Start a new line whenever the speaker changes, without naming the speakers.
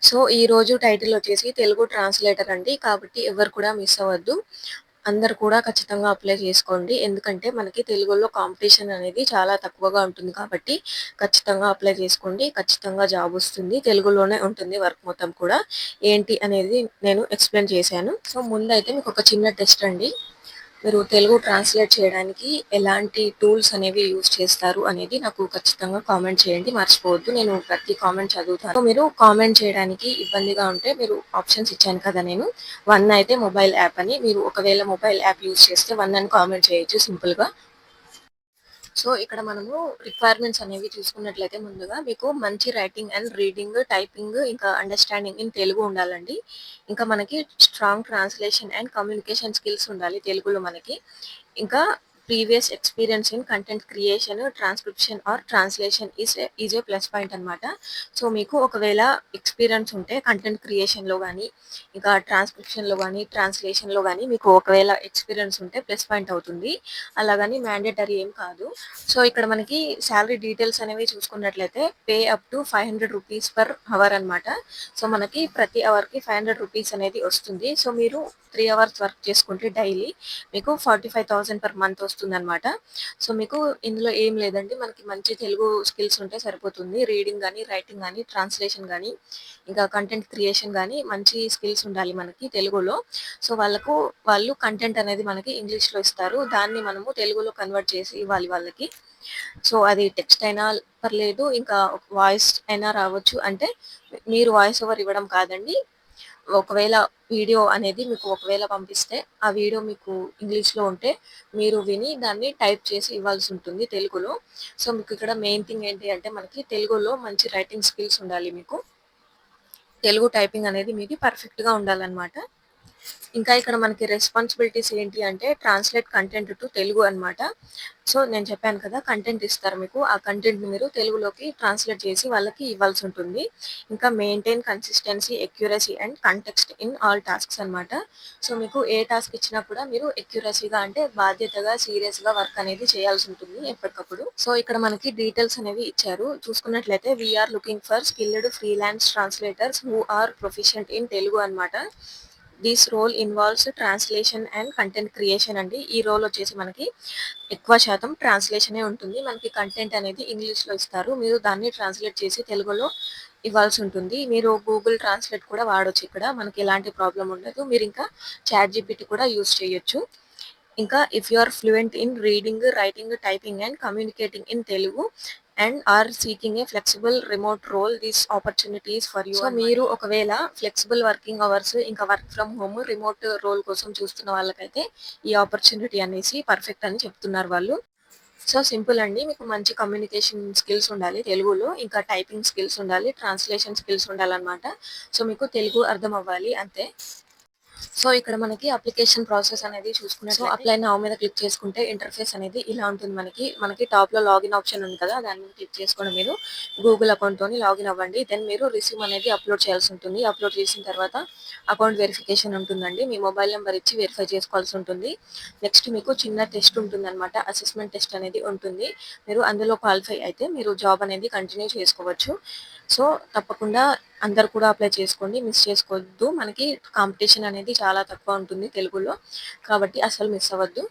So, ఈరోజు title వచ్చేసి Telugu translator అండి. కాబట్టి ఎవరు కూడా మిస్ అవ్వద్దు. అందరూ కూడా ఖచ్చితంగా అప్లై చేసుకోండి. ఎందుకంటే మనకి తెలుగులో కాంపిటీషన్ అనేది చాలా తక్కువగా ఉంటుంది కాబట్టి ఖచ్చితంగా అప్లై చేసుకోండి. ఖచ్చితంగా జాబ్ వస్తుంది. తెలుగులోనే ఉంటుంది వర్క్ మొత్తం కూడా. ఏంటి అనేది నేను ఎక్స్‌ప్లెయిన్ చేశాను. సో, ముందైతే మీకొక చిన్న టెస్ట్ అండి. మీరు తెలుగు ట్రాన్స్‌లేట్ చేయడానికి ఎలాంటి టూల్స్ అనేవి యూజ్ చేస్తారు అనేది నాకు ఖచ్చితంగా కామెంట్ చేయండి. మర్చిపోవద్దు. నేను ప్రతి కామెంట్ చదువుతాను. సో, మీరు కామెంట్ చేయడానికి ఇబ్బందిగా ఉంటే మీరు ఆప్షన్స్ ఇచ్చాను కదా నేను. 1 అయితే మొబైల్ యాప్ అని. మీరు ఒకవేళ మొబైల్ యాప్ యూజ్ చేస్తే 1 అని కామెంట్ చేయొచ్చు సింపుల్‌గా. సో, ఇక్కడ మనము రిక్వైర్మెంట్స్ అనేవి చూసుకున్నట్లయితే ముందుగా మీకు మంచి రైటింగ్ అండ్ రీడింగ్, టైపింగ్ ఇంకా అండర్‌స్టాండింగ్ ఇన్ తెలుగు ఉండాలండి. ఇంకా మనకి strong translation and communication skills ఉండాలి తెలుగులో మనకి. ఇంకా previous experience in content creation, transcription or translation is a plus point అనమాట. సో, మీకు ఒకవేళ ఎక్స్‌పీరియన్స్ ఉంటే కంటెంట్ క్రియేషన్‌లో గానీ, ఇంకా ట్రాన్స్క్రిప్షన్‌లో గానీ, ట్రాన్స్‌లేషన్‌లో గానీ మీకు ఒకవేళ ఎక్స్‌పీరియన్స్ ఉంటే ప్లస్ పాయింట్ అవుతుంది. అలాగని మ్యాండేటరీ ఏం కాదు. సో, ఇక్కడ మనకి సాలరీ డీటెయిల్స్ అనేవి చూసుకున్నట్లయితే పే అప్ టు రూ. 500 పర్ అవర్ అనమాట. సో, మనకి ప్రతి అవర్‌కి రూ. 500 అనేది వస్తుంది. సో, మీరు 3 అవర్స్ వర్క్ చేసుకుంటే డైలీ మీకు 45,000 పర్ మంత్ వస్తుందనమాట. సో, మీకు ఇందులో ఏం లేదండి. మనకి మంచి తెలుగు స్కిల్స్ ఉంటే సరిపోతుంది. రీడింగ్ గానీ, రైటింగ్ గానీ, ట్రాన్స్‌లేషన్ గానీ, ఇంకా కంటెంట్ క్రియేషన్ గానీ మంచి స్కిల్స్ ఉండాలి మనకి తెలుగులో. సో, వాళ్ళు కంటెంట్ అనేది మనకి ఇంగ్లీష్‌లో ఇస్తారు. దాన్ని మనము తెలుగులో కన్వర్ట్ చేసి ఇవ్వాలి వాళ్ళకి. సో, అది టెక్స్ట్ అయినా పర్లేదు. ఇంకా వాయిస్ అయినా రావచ్చు. అంటే మీరు వాయిస్ ఓవర్ ఇవ్వడం కాదండి. ఒకవేళ వీడియో అనేది మీకు ఒకవేళ పంపిస్తే, ఆ వీడియో మీకు ఇంగ్లీష్‌లో ఉంటే, మీరు విని దాన్ని టైప్ చేసి ఇవ్వాల్సి ఉంటుంది తెలుగులో. సో, మీకు ఇక్కడ మెయిన్ థింగ్ ఏంటి అంటే మనకి తెలుగులో మంచి రైటింగ్ స్కిల్స్ ఉండాలి మీకు. తెలుగు టైపింగ్ అనేది మీది పర్ఫెక్ట్‌గా ఉండాలనమాట. ఇంకా ఇక్కడ మనకి రెస్పాన్సిబిలిటీస్ ఏంటి అంటే ట్రాన్స్‌లేట్ కంటెంట్ టు తెలుగు అనమాట. సో, నేను చెప్పాను కదా! కంటెంట్ ఇస్తారు మీకు. ఆ కంటెంట్‌ని మీరు తెలుగులోకి ట్రాన్స్‌లేట్ చేసి వాళ్ళకి ఇవ్వాల్సి ఉంటుంది. ఇంకా maintain consistency, accuracy and context in all tasks అనమాట. సో, మీకు ఏ టాస్క్ ఇచ్చినా కూడా మీరు అక్యురసీగా అంటే బాధ్యతగా, సీరియస్‌గా వర్క్ అనేది చేయాల్సి ఉంటుంది ఎప్పటికప్పుడు. సో, ఇక్కడ మనకి డీటెయిల్స్ అనేవి ఇచ్చారు. చూసుకున్నట్లయితే we're looking for skilled freelance translators who are proficient in Telugu అనమాట. This role involves translation and content creation అండి. ఈ రోల్ వచ్చేసి మనకి ఎక్కువ శాతం ట్రాన్స్‌లేషనే ఉంటుంది. మనకి కంటెంట్ అనేది ఇంగ్లీష్‌లో ఇస్తారు. మీరు దాన్ని ట్రాన్స్‌లేట్ చేసి తెలుగులో ఇవ్వాల్సి ఉంటుంది. మీరు గూగుల్ ట్రాన్స్‌లేట్ కూడా వాడొచ్చు ఇక్కడ. మనకి ఎలాంటి ప్రాబ్లమ్ ఉండదు. మీరింకా చాట్‌జీపీటీ కూడా యూజ్ చేయొచ్చు. ఇంకా if you are fluent in reading, writing, typing and communicating in Telugu and are seeking a flexible remote role this opportunities for you. So, మీరు ఒకవేళ ఫ్లెక్సిబుల్ వర్కింగ్ అవర్స్ ఇంకా work from home, remote role కోసం చూస్తున్న వాళ్ళకైతే ఈ opportunity అనేసి perfect అని చెప్తున్నారు వాళ్ళు. సో, సింపుల్ అండి. మీకు మంచి కమ్యూనికేషన్ స్కిల్స్ ఉండాలి తెలుగులో. ఇంకా టైపింగ్ స్కిల్స్ ఉండాలి. ట్రాన్స్‌లేషన్ స్కిల్స్ ఉండాలనమాట. సో, మీకు తెలుగు అర్థం అవ్వాలి అంతే. సో, ఇక్కడ మనకి అప్లికేషన్ ప్రాసెస్ అనేది చూసుకున్నట్లయితే అప్లై నౌ మీద క్లిక్ చేసుకుంటే ఇంటర్‌ఫేస్ అనేది ఇలా ఉంటుంది మనకి. మనకి టాప్‌లో లాగిన్ ఆప్షన్ ఉంది కదా! దాని మీద క్లిక్ చేసుకొని మీరు గూగుల్ అకౌంట్‌తోని లాగిన్ అవ్వండి. దెన్ మీరు రిస్యూమ్ అనేది అప్‌లోడ్ చేయాల్సి ఉంటుంది. అప్‌లోడ్ చేసిన తర్వాత అకౌంట్ వెరిఫికేషన్ ఉంటుందండి. మీ మొబైల్ నంబర్ ఇచ్చి వెరిఫై చేసుకోవాల్సి ఉంటుంది. నెక్స్ట్ మీకు చిన్న టెస్ట్ ఉంటుందనమాట. అసెస్మెంట్ టెస్ట్ అనేది ఉంటుంది. మీరు అందులో క్వాలిఫై అయితే మీరు జాబ్ అనేది కంటిన్యూ చేసుకోవచ్చు. సో, తప్పకుండా అందరూ కూడా అప్లై చేసుకోండి. మిస్ చేసుకోవద్దు. మనకి కాంపిటీషన్ అనేది చాలా తక్కువ ఉంటుంది తెలుగులో. కాబట్టి అస్సలు మిస్ అవ్వద్దు.